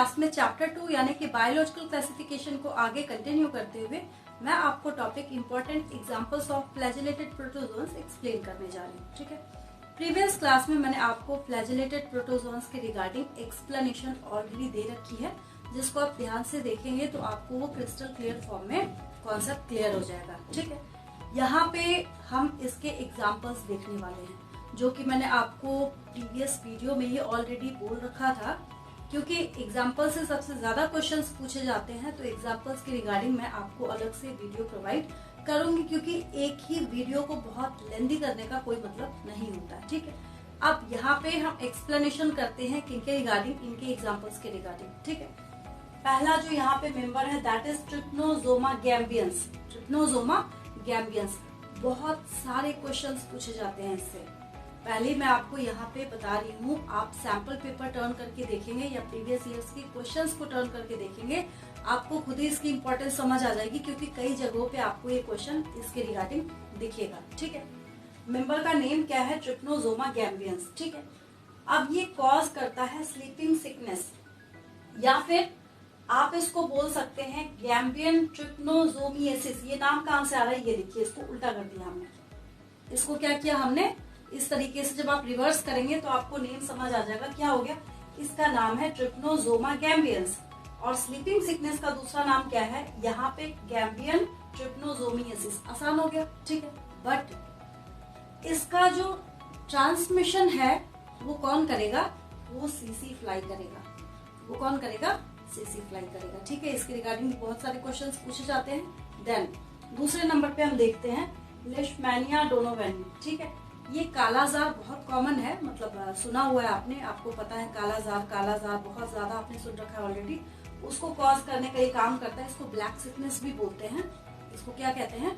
Class में chapter 2 यानी कि बायोलॉजिकल क्लासिफिकेशन को आगे कंटिन्यू करते हुए मैं आपको topic important examples of flagellated protozoans explain करने जा रही हूँ। ठीक है, प्रीवियस क्लास में मैंने आपको फ्लैजेलेटेड प्रोटोजोन्स के रिगार्डिंग एक्सप्लेनेशन ऑलरेडी दे रखी है, जिसको आप ध्यान से देखेंगे तो आपको वो क्रिस्टल क्लियर फॉर्म में कॉन्सेप्ट क्लियर हो जाएगा। ठीक है, यहाँ पे हम इसके एग्जाम्पल्स देखने वाले हैं, जो कि मैंने आपको प्रीवियस वीडियो में ही ऑलरेडी बोल रखा था। क्योंकि एग्जाम्पल से सबसे ज्यादा क्वेश्चंस पूछे जाते हैं, तो एग्जाम्पल्स के रिगार्डिंग मैं आपको अलग से वीडियो प्रोवाइड करूंगी, क्योंकि एक ही वीडियो को बहुत लेंदी करने का कोई मतलब नहीं होता है। ठीक है, अब यहाँ पे हम एक्सप्लेनेशन करते हैं किनके रिगार्डिंग, इनके एग्जाम्पल्स के रिगार्डिंग। ठीक है, पहला जो यहाँ पे मेंबर है that is trypanosoma gambiense. Trypanosoma gambiense, बहुत सारे क्वेश्चंस पूछे जाते हैं इससे। पहले मैं आपको यहाँ पे बता रही हूँ, आप सैंपल पेपर टर्न करके देखेंगे या प्रीवियस ईयर्स के क्वेश्चंस को टर्न करके देखेंगे, आपको खुद ही इसकी इंपॉर्टेंस समझ आ जाएगी, क्योंकि कई जगहों पे आपको ये क्वेश्चन इसके रिगार्डिंग दिखेगा। ठीक है, मेंबर का नेम क्या है? Trypanosoma gambiense. ठीक है, अब ये कॉज करता है स्लीपिंग सिकनेस, या फिर आप इसको बोल सकते हैं गैम्बियन ट्रिप्नोसोमिएसिस। ये नाम कहाँ से आ रहा है? ये देखिए, इसको उल्टा कर दिया हमने। इसको क्या किया हमने? इस तरीके से जब आप रिवर्स करेंगे तो आपको नेम समझ आ जाएगा। क्या हो गया? इसका नाम है ट्रिप्नोसोमा गैम्बियंस, और स्लीपिंग सिकनेस का दूसरा नाम क्या है? यहाँ पे गैम्बियन ट्रिप्नोसोमिएसिस। आसान हो गया। ठीक है, बट इसका जो ट्रांसमिशन है वो कौन करेगा? वो सीसी फ्लाई करेगा। वो कौन करेगा? सीसी फ्लाई करेगा। ठीक है, इसके रिगार्डिंग बहुत सारे क्वेश्चंस पूछे जाते हैं। देन दूसरे नंबर पे हम देखते हैं लेशमैनिया डोनोवेनी। ठीक है, ये कालाजार बहुत कॉमन है, मतलब सुना हुआ है आपने, आपको पता है कालाजार बहुत ज्यादा आपने सुन रखा है ऑलरेडी। उसको कॉज करने का ये काम करता है। इसको ब्लैक सिकनेस भी बोलते हैं। इसको क्या कहते हैं?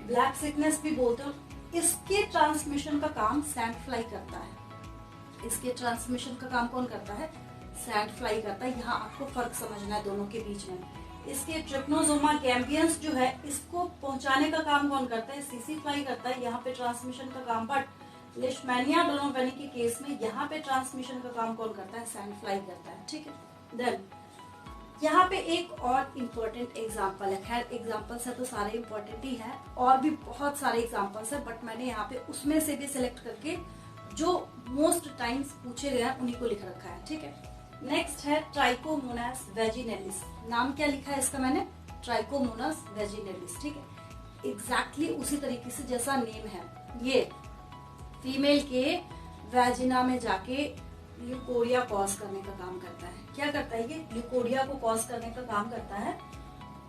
ब्लैक सिकनेस भी बोलते हैं। इसके ट्रांसमिशन का काम सैंड फ्लाई करता है। इसके ट्रांसमिशन का काम कौन करता है? सैंड फ्लाई करता है। यहाँ आपको फर्क समझना है दोनों के बीच में। इसके ट्रिप्नोसोमा गैम्बियंस जो है, इसको पहुंचाने का काम कौन करता है? सीसी फ्लाई करता है, यहाँ पे ट्रांसमिशन का काम। बट लेशमैनिया डोनोवेनी के केस में यहाँ पे ट्रांसमिशन का काम कौन करता है? सैंड फ्लाई करता है। ठीक है, देन यहाँ पे एक और इम्पोर्टेंट एग्जाम्पल है। खैर एग्जाम्पल्स है तो सारे इम्पोर्टेंट ही है, और भी बहुत सारे एग्जाम्पल्स है, बट मैंने यहाँ पे उसमें से भी सिलेक्ट करके जो मोस्ट टाइम्स पूछे गए हैं उन्हीं को लिख रखा है। ठीक है, नेक्स्ट है ट्राइकोमोनास वेजिनेलिस। नाम क्या लिखा है इसका मैंने? Trichomonas vaginalis. ठीक है, एग्जैक्टली उसी तरीके से जैसा नेम है, ये फीमेल के वेजिना में जाके ल्यूकोरिया कॉज करने का काम करता है। क्या करता है? ये ल्यूकोरिया को कॉज करने का काम करता है।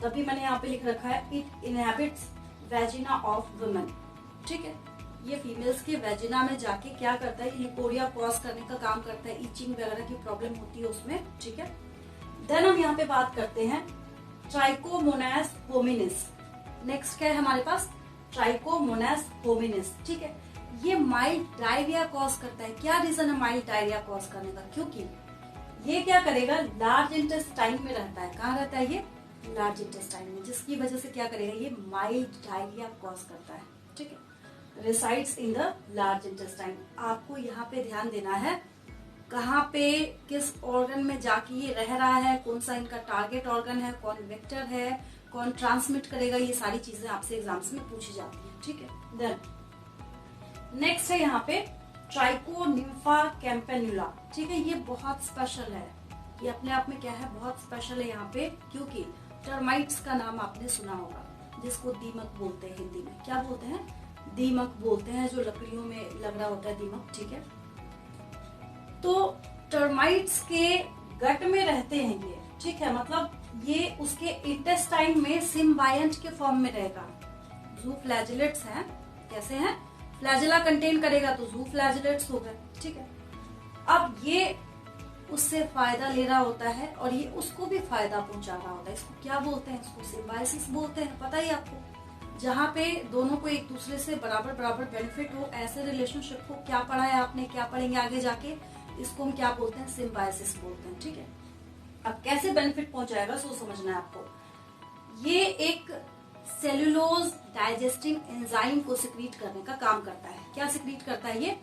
तभी मैंने यहाँ पे लिख रखा है it inhabits vagina of women. ठीक है, ये फीमेल्स के वेजिना में जाके क्या करता है? ल्यूकोरिया कॉज करने का काम करता है। इचिंग वगैरह की प्रॉब्लम होती है उसमें। ठीक है, देन हम यहाँ पे बात करते हैं ट्राइकोमोनास होमिनिस। नेक्स्ट क्या है हमारे पास? Trichomonas hominis. ठीक है, ये माइल्ड डायरिया कॉज करता है। क्या रीजन है माइल्ड डायरिया कॉज करने का? क्योंकि ये क्या करेगा? लार्ज इंटेस्टाइन में रहता है। कहाँ रहता है ये? लार्ज इंटेस्टाइन में, जिसकी वजह से क्या करेगा? ये माइल्ड डायरिया कॉज करता है। ठीक है, resides in the large intestine। आपको यहाँ पे ध्यान देना है कहाँ पे, किस ऑर्गन में जाके ये रह रहा है, कौन सा इनका टारगेट ऑर्गन है, कौन वेक्टर है, कौन ट्रांसमिट करेगा, ये सारी चीजें आपसे एग्जाम्स में पूछी जाती है। ठीक है, देन नेक्स्ट है यहाँ पे ट्राइकोनिम्फा कैम्पेनुला। ठीक है, ये बहुत स्पेशल है। ये अपने आप में क्या है? बहुत स्पेशल है यहाँ पे, क्योंकि टर्माइट्स का नाम आपने सुना होगा, जिसको दीमक बोलते हैं। हिंदी में क्या बोलते हैं? दीमक बोलते हैं, जो लकड़ियों में लग रहा होता है दीमक। ठीक है, तो टर्माइट्स के गट में रहते हैं ये। ठीक है, मतलब ये उसके इंटेस्टाइन में सिम्बायंट के फॉर्म में रहेगा। जू फ्लैजिलेट्स हैं। कैसे हैं? फ्लैजिला कंटेन करेगा तो जू फ्लैजिलेट्स हो गए। ठीक है, अब ये उससे फायदा ले रहा होता है और ये उसको भी फायदा पहुंचा रहा होता है। इसको क्या बोलते हैं? इसको सिम्बायोसिस बोलते हैं। पता ही आपको, जहाँ पे दोनों को एक दूसरे से बराबर बराबर बेनिफिट हो, ऐसे रिलेशनशिप को क्या पढ़ा है आपने, क्या पढ़ेंगे आगे जाके, इसको हम क्या बोलते हैं? सिम्बायोसिस बोलते हैं। ठीक है, अब कैसे बेनिफिट पहुंचाएगा सो समझना है आपको। ये एक सेलुलोज डाइजेस्टिंग एंजाइम को सिक्रीट करने का काम करता है। क्या सिक्रीट करता है? ये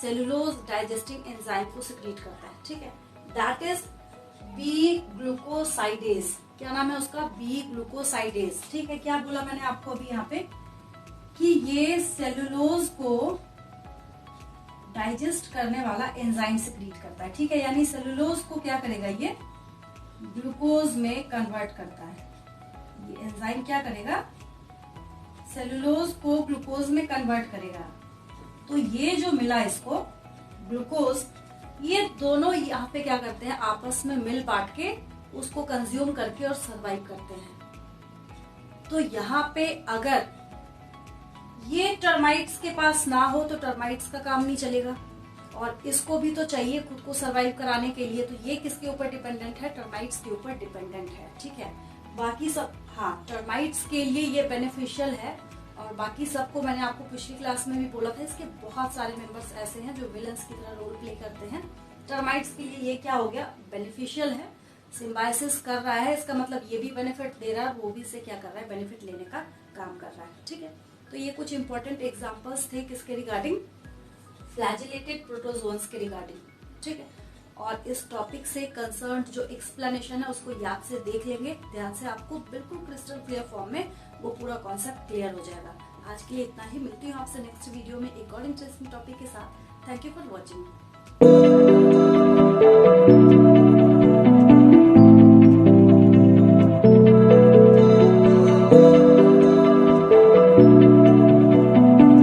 सेलुलोज डाइजेस्टिंग एंजाइम को सिक्रीट करता है। ठीक है, दैट इज बी ग्लूकोसाइडेज, क्या नाम है उसका, बी ग्लूकोसाइडेज। ठीक है, क्या बोला मैंने आपको अभी यहाँ पे कि ये सेलुलोज को डाइजेस्ट करने वाला एंजाइम सिक्रीट करता है। ठीक है, यानी सेलुलोज को क्या करेगा, ये ग्लूकोज में कन्वर्ट करता है। ये एंजाइम क्या करेगा, सेलुलोज को ग्लूकोज में कन्वर्ट करेगा। तो ये जो मिला इसको ग्लूकोज, ये दोनों यहाँ पे क्या करते हैं, आपस में मिल बांट के उसको कंज्यूम करके और सरवाइव करते हैं। तो यहाँ पे अगर ये टर्माइट्स के पास ना हो तो टर्माइट्स का काम नहीं चलेगा, और इसको भी तो चाहिए खुद को सरवाइव कराने के लिए। तो ये किसके ऊपर डिपेंडेंट है, टर्माइट्स के ऊपर डिपेंडेंट है। ठीक है, बाकी सब, हाँ टर्माइट्स के लिए ये बेनिफिशियल है, और बाकी सबको मैंने आपको पिछली क्लास में भी बोला था, इसके बहुत सारे मेंबर्स ऐसे हैं जो विलन्स की तरह रोल प्ले करते हैं। टर्माइट्स के लिए ये क्या हो गया, बेनिफिशियल है, सिम्बायोसिस कर रहा है, इसका मतलब ये भी बेनिफिट दे रहा है, वो भी से क्या कर रहा है, बेनिफिट लेने का काम कर रहा है। ठीक है, तो ये कुछ इंपॉर्टेंट एग्जाम्पल्स थे किसके रिगार्डिंग, फ्लैजिलेटेड प्रोटोजोन्स के रिगार्डिंग। ठीक है, और इस टॉपिक से कंसर्न जो एक्सप्लेनेशन है उसको याद से देख लेंगे ध्यान से, आपको बिल्कुल क्रिस्टल क्लियर फॉर्म में वो पूरा कॉन्सेप्ट क्लियर हो जाएगा। आज के लिए इतना ही, मिलती हूँ आपसे नेक्स्ट वीडियो में एक और इंटरेस्टिंग टॉपिक के साथ। Thank you for watching.